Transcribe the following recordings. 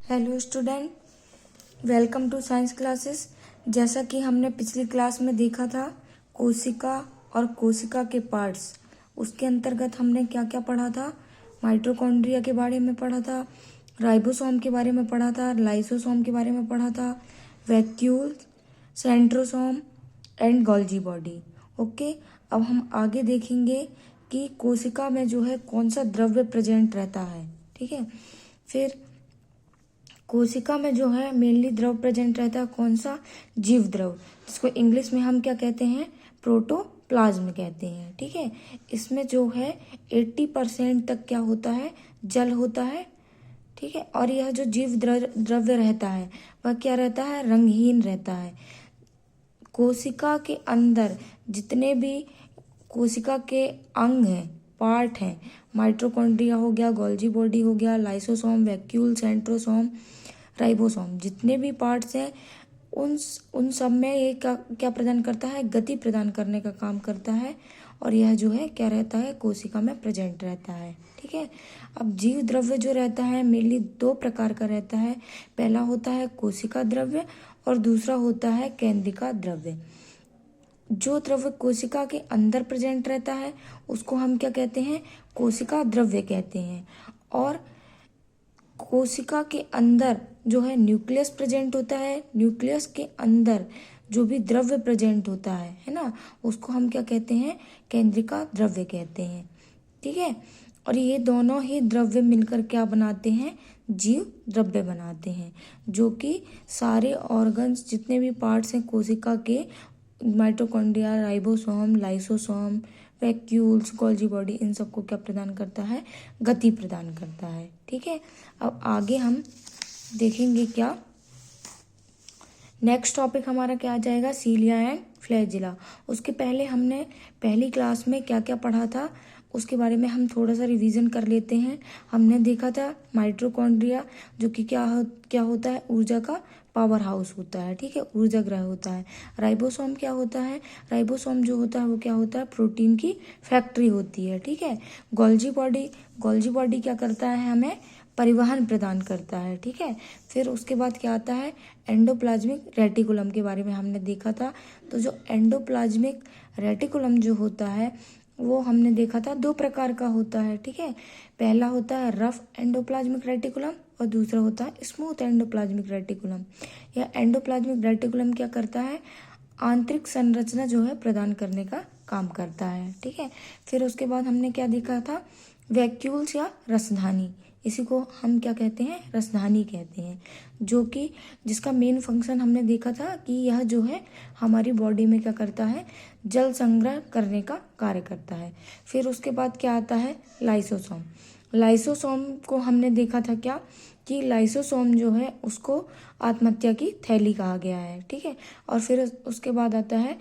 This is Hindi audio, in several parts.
Hello student, welcome to science classes. जैसा कि हमने पिछली क्लास में देखा था कोशिका और कोशिका के पार्ट्स, उसके अंतर्गत हमने क्या क्या पढ़ा था। माइटोकॉन्ड्रिया के बारे में पढ़ा था, राइबोसोम के बारे में पढ़ा था, लाइसोसोम के बारे में पढ़ा था, vacuole, centrosome and Golgi body. Okay, अब हम आगे देखेंगे कि कोशिका में जो है कौन सा द्रव्य प्रेजेंट रहता है। ठीक है, फिर कोशिका में जो है मेनली द्रव प्रेजेंट रहता है कौन सा, जीव द्रव, जिसको इंग्लिश में हम क्या कहते हैं, प्रोटोप्लाज्म कहते हैं। ठीक है, इसमें जो है 80% तक क्या होता है, जल होता है। ठीक है, और यह जो जीव द्रव्य रहता है वह क्या रहता है, रंगहीन रहता है। कोशिका के अंदर जितने भी कोशिका के अंग हैं, पार्ट हैं, माइटोकॉन्ड्रिया हो गया, गोल्जी बॉडी हो गया, लाइसोसोम, वैक्यूल, सेंट्रोसोम, राइबोसोम, जितने भी पार्ट्स हैं उन सब में ये क्या प्रदान करता है, गति प्रदान करने का काम करता है। और यह जो है क्या रहता है, कोशिका में प्रेजेंट रहता है। ठीक है, अब जीव द्रव्य जो रहता है मेनली दो प्रकार का रहता है। पहला होता है कोशिका द्रव्य और दूसरा होता है केंद्रिका द्रव्य। जो द्रव्य कोशिका के अंदर प्रेजेंट रहता है उसको हम क्या कहते हैं, कोशिका द्रव्य कहते हैं। और कोशिका के अंदर जो है न्यूक्लियस प्रेजेंट होता है, न्यूक्लियस के अंदर जो भी द्रव्य प्रेजेंट होता है ना, उसको हम क्या कहते हैं, केंद्रिका द्रव्य कहते हैं। ठीक है, और ये दोनों ही द्रव्य मिलकर क्या बनाते हैं, जीव द्रव्य बनाते हैं, जो कि सारे ऑर्गन्स जितने भी पार्ट्स हैं कोशिका के, mitochondria, ribosome, lysosome, vacuoles, Golgi body, इन सबको क्या प्रदान करता है, गति प्रदान करता है। ठीक है, अब आगे हम देखेंगे क्या, नेक्स्ट टॉपिक हमारा क्या आ जाएगा, सीलिया एंड फ्लैजिला। उसके पहले हमने पहली क्लास में क्या क्या पढ़ा था उसके बारे में हम थोड़ा सा रिवीजन कर लेते हैं। हमने देखा था माइटोकॉन्ड्रिया जो कि क्या होता है, ऊर्जा का पावर हाउस होता है। ठीक है, ऊर्जा ग्रह होता है। राइबोसोम क्या होता है, राइबोसोम जो होता है वो क्या होता है, प्रोटीन की फैक्ट्री होती है। ठीक है, गोल्जी बॉडी क्या करता है, हमें परिवहन प्रदान करता है। ठीक है, फिर उसके बाद क्या आता है, एंडोप्लाज्मिक रेटिकुलम के बारे में हमने देखा था। तो जो एंडोप्लाज्मिक रेटिकुलम जो होता है वो हमने देखा था दो प्रकार का होता है। ठीक है, पहला होता है रफ एंडोप्लाज्मिक रेटिकुलम और दूसरा होता है स्मूथ एंडोप्लाज्मिक रेटिकुलम। यह एंडोप्लाज्मिक रेटिकुलम क्या करता है, आंतरिक संरचना जो है प्रदान करने का काम करता है। ठीक है, फिर उसके बाद हमने क्या देखा था, वैक्यूल्स या रसधानी, इसी को हम क्या कहते हैं, रसधानी कहते हैं, जो कि जिसका मेन फंक्शन हमने देखा था कि यह जो है हमारी बॉडी में क्या करता है, जल संग्रह करने का कार्य करता है। फिर उसके बाद क्या आता है, लाइसोसोम। लाइसोसोम को हमने देखा था क्या, कि लाइसोसोम जो है उसको आत्महत्या की थैली कहा गया है। ठीक है, और फिर उसके बाद आता है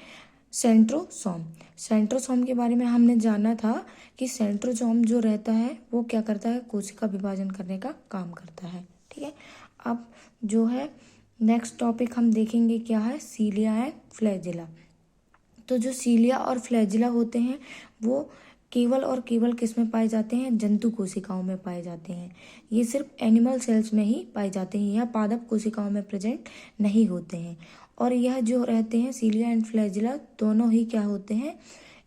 सेंट्रोसोम। सेंट्रोसोम के बारे में हमने जाना था कि सेंट्रोसोम जो रहता है वो क्या करता है, कोशिका विभाजन करने का काम करता है। ठीक है, अब जो है नेक्स्ट टॉपिक हम देखेंगे क्या है, सीलिया एंड फ्लैजिला। तो जो सीलिया और फ्लैजिला होते हैं वो केवल और केवल किस में पाए जाते हैं, जंतु कोशिकाओं में पाए जाते हैं। ये सिर्फ एनिमल सेल्स में ही पाए जाते हैं, यह पादप कोशिकाओं में प्रेजेंट नहीं होते हैं। और यह जो रहते हैं सीलिया एंड फ्लैजिला दोनों ही क्या होते हैं,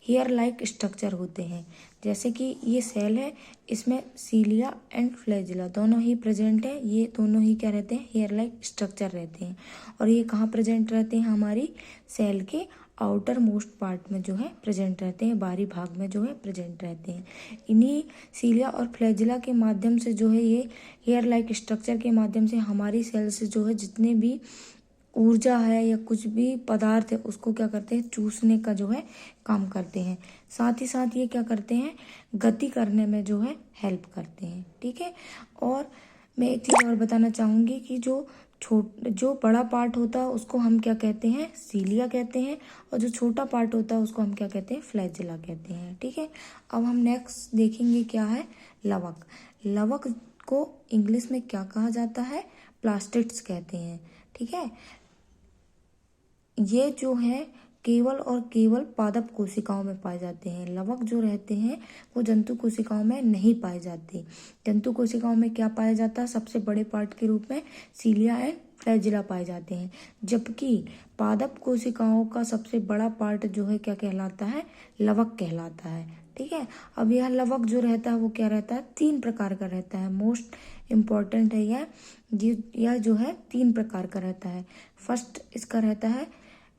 हेयर लाइक स्ट्रक्चर होते हैं। जैसे कि ये सेल है, इसमें सीलिया एंड फ्लैजिला दोनों ही प्रेजेंट है, ये दोनों ही क्या रहते हैं, हेयर लाइक स्ट्रक्चर रहते हैं। और ये कहाँ प्रेजेंट रहते हैं, हमारी सेल के आउटर मोस्ट पार्ट में जो है प्रेजेंट रहते हैं, बाहरी भाग में जो है प्रेजेंट रहते हैं। इन्हीं सीलिया और फ्लैजिला के माध्यम से जो है, ये हेयर लाइक स्ट्रक्चर के माध्यम से हमारी सेल से जो है जितने भी ऊर्जा है या कुछ भी पदार्थ है उसको क्या करते हैं, चूसने का जो है काम करते हैं। साथ ही साथ ये क्या करते हैं, गति करने में जो है हेल्प करते हैं। ठीक है, और मैं एक चीज़ और बताना चाहूँगी कि जो बड़ा पार्ट होता है उसको हम क्या कहते हैं, सीलिया कहते हैं, और जो छोटा पार्ट होता है उसको हम क्या कहते हैं, फ्लैजिला कहते हैं। ठीक है, अब हम नेक्स्ट देखेंगे क्या है, लवक। लवक को इंग्लिश में क्या कहा जाता है, प्लास्टिड्स कहते हैं। ठीक है, ये जो है केवल और केवल पादप कोशिकाओं में पाए जाते हैं। लवक जो रहते हैं वो जंतु कोशिकाओं में नहीं पाए जाते। जंतु कोशिकाओं में क्या पाया जाता है? सबसे बड़े पार्ट के रूप में सीलिया एंड फ्लैजिला पाए जाते हैं, जबकि पादप कोशिकाओं का सबसे बड़ा पार्ट जो है क्या कहलाता है? लवक कहलाता है। ठीक है, अब यह लवक जो रहता है वो क्या रहता है? 3 प्रकार का रहता है। मोस्ट इम्पॉर्टेंट है यह जो है 3 प्रकार का रहता है।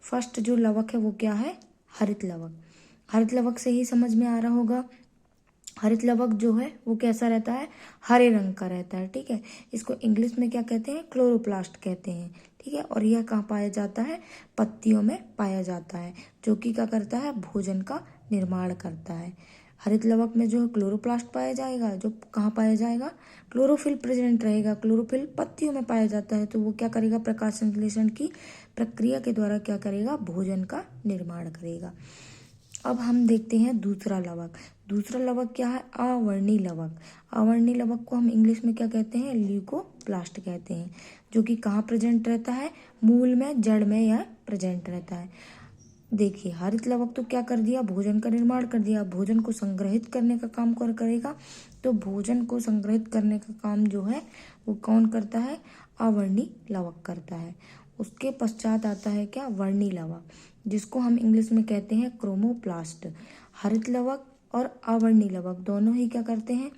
फर्स्ट जो लवक है वो क्या है? हरित लवक। हरित लवक से ही समझ में आ रहा होगा। हरित लवक जो है वो कैसा रहता है? हरे रंग का रहता है। ठीक है, इसको इंग्लिश में क्या कहते हैं? क्लोरोप्लास्ट कहते हैं। ठीक है, और यह कहाँ पाया जाता है? पत्तियों में पाया जाता है, जो कि क्या करता है? भोजन का निर्माण करता है। हरित लवक में जो है क्लोरोप्लास्ट पाया जाएगा, जो कहाँ पाया जाएगा? क्लोरोफिल प्रेजेंट रहेगा। क्लोरोफिल पत्तियों में पाया जाता है, तो वो क्या करेगा? प्रकाश संश्लेषण की प्रक्रिया के द्वारा क्या करेगा? भोजन का निर्माण करेगा। अब हम देखते हैं दूसरा लवक। दूसरा लवक क्या है? अवर्णी लवक। अवर्णी लवक को हम इंग्लिश में क्या कहते हैं? ल्यूकोप्लास्ट कहते हैं, जो कि कहाँ प्रेजेंट रहता है? मूल में, जड़ में यह प्रेजेंट रहता है। देखिए, हरित लवक तो क्या कर दिया? भोजन का निर्माण कर दिया, भोजन को संग्रहित करने का काम करेगा। तो भोजन को संग्रहित करने का काम जो है वो कौन करता है? अवर्णी लवक करता है। उसके पश्चात आता है क्या? वर्णी लवक, जिसको हम इंग्लिश में कहते हैं क्रोमोप्लास्ट। हरित लवक और अवर्णी लवक दोनों ही क्या करते हैं?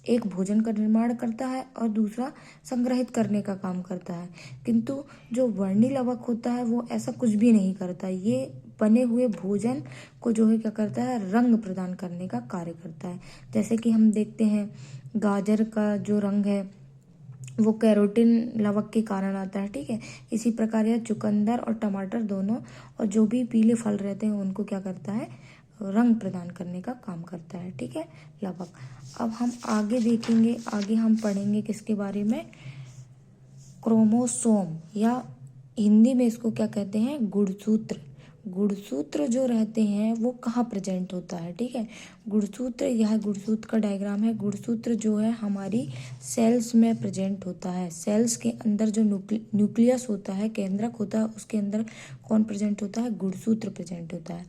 एक भोजन का निर्माण करता है और दूसरा संग्रहित करने का काम करता है। किंतु जो वर्णी लवक होता है वो ऐसा कुछ भी नहीं करता। ये बने हुए भोजन को जो है क्या करता है? रंग प्रदान करने का कार्य करता है। जैसे कि हम देखते हैं गाजर का जो रंग है वो कैरोटीन लवक के कारण आता है। ठीक है, इसी प्रकार यह चुकंदर और टमाटर दोनों और जो भी पीले फल रहते हैं उनको क्या करता है? रंग प्रदान करने का काम करता है। ठीक है, लवक। अब हम आगे देखेंगे, आगे हम पढ़ेंगे किसके बारे में? क्रोमोसोम, या हिंदी में इसको क्या कहते हैं? गुणसूत्र। गुणसूत्र जो रहते हैं वो कहाँ प्रेजेंट होता है? ठीक है, गुणसूत्र, यह गुणसूत्र का डायग्राम है। गुणसूत्र जो है हमारी सेल्स में प्रेजेंट होता है। सेल्स के अंदर जो न्यूक्लियस होता है, केंद्रक होता है, उसके अंदर कौन प्रेजेंट होता है? गुणसूत्र प्रेजेंट होता है।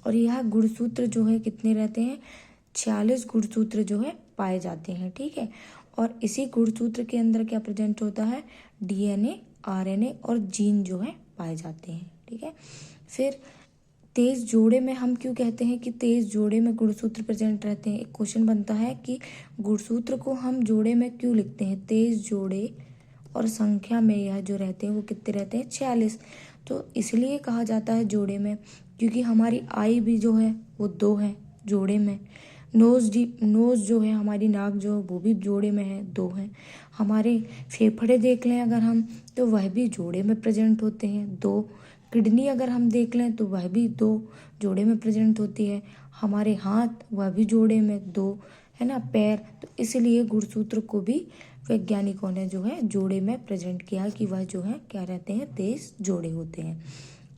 और यह गुणसूत्र जो है कितने रहते हैं? 46 गुणसूत्र जो है पाए जाते हैं। ठीक है, और इसी गुणसूत्र के अंदर क्या प्रेजेंट होता है? डीएनए, आरएनए और जीन जो है पाए जाते हैं। ठीक है, फिर तेज जोड़े में हम क्यों कहते हैं कि तेज जोड़े में गुणसूत्र प्रेजेंट रहते हैं? एक क्वेश्चन बनता है कि गुणसूत्र को हम जोड़े में क्यों लिखते हैं? तेज जोड़े और संख्या में यह जो रहते हैं वो कितने रहते हैं? 46। तो इसलिए कहा जाता है जोड़े में, क्योंकि हमारी आई भी जो है वो 2 है जोड़े में। नोज जो है, हमारी नाक जो है वो भी जोड़े में है, 2 है। हमारे फेफड़े देख लें अगर हम, तो वह भी जोड़े में प्रेजेंट होते हैं, 2। किडनी अगर हम देख लें तो वह भी 2 जोड़े में प्रेजेंट होती है। हमारे हाथ, वह भी जोड़े में 2 है ना, पैर। तो इसलिए गुणसूत्र को भी वैज्ञानिकों ने जो है जोड़े में प्रेजेंट किया कि वह जो है क्या रहते हैं? तेज जोड़े होते हैं।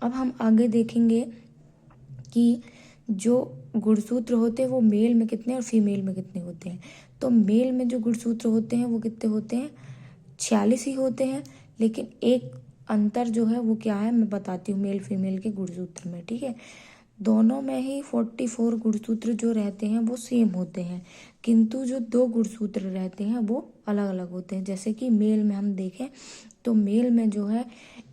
अब हम आगे देखेंगे कि जो गुणसूत्र होते हैं वो मेल में कितने और फीमेल में कितने होते हैं। तो मेल में जो गुणसूत्र होते हैं वो कितने होते हैं? 46 ही होते हैं, लेकिन एक अंतर जो है वो क्या है मैं बताती हूँ मेल फीमेल के गुणसूत्र में। ठीक है, दोनों में ही 44 गुणसूत्र जो रहते हैं वो सेम होते हैं, किंतु जो 2 गुणसूत्र रहते हैं वो अलग अलग होते हैं। जैसे कि मेल में हम देखें तो मेल में जो है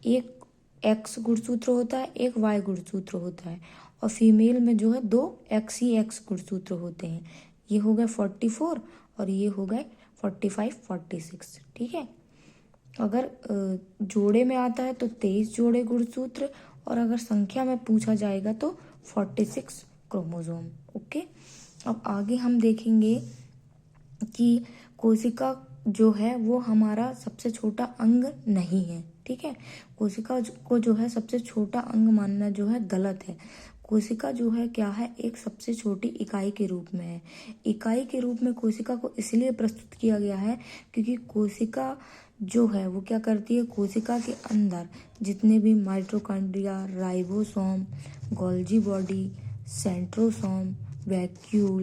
एक एक्स गुणसूत्र होता है, एक वाई गुणसूत्र होता है, और फीमेल में जो है 2 एक्स ही एक्स गुणसूत्र होते हैं। ये हो गए 44 और ये हो गए 45, 46। ठीक है, अगर जोड़े में आता है तो 23 जोड़े गुणसूत्र, और अगर संख्या में पूछा जाएगा तो 46 क्रोमोसोम। ओके, अब आगे हम देखेंगे कि कोशिका जो है वो हमारा सबसे छोटा अंग नहीं है। ठीक है, कोशिका को जो है सबसे छोटा अंग मानना जो है गलत है। कोशिका जो है क्या है? एक सबसे छोटी इकाई के रूप में है। इकाई के रूप में कोशिका को इसलिए प्रस्तुत किया गया है क्योंकि कोशिका जो है वो क्या करती है? कोशिका के अंदर जितने भी mitochondria, ribosome, Golgi body, centrosome, vacuole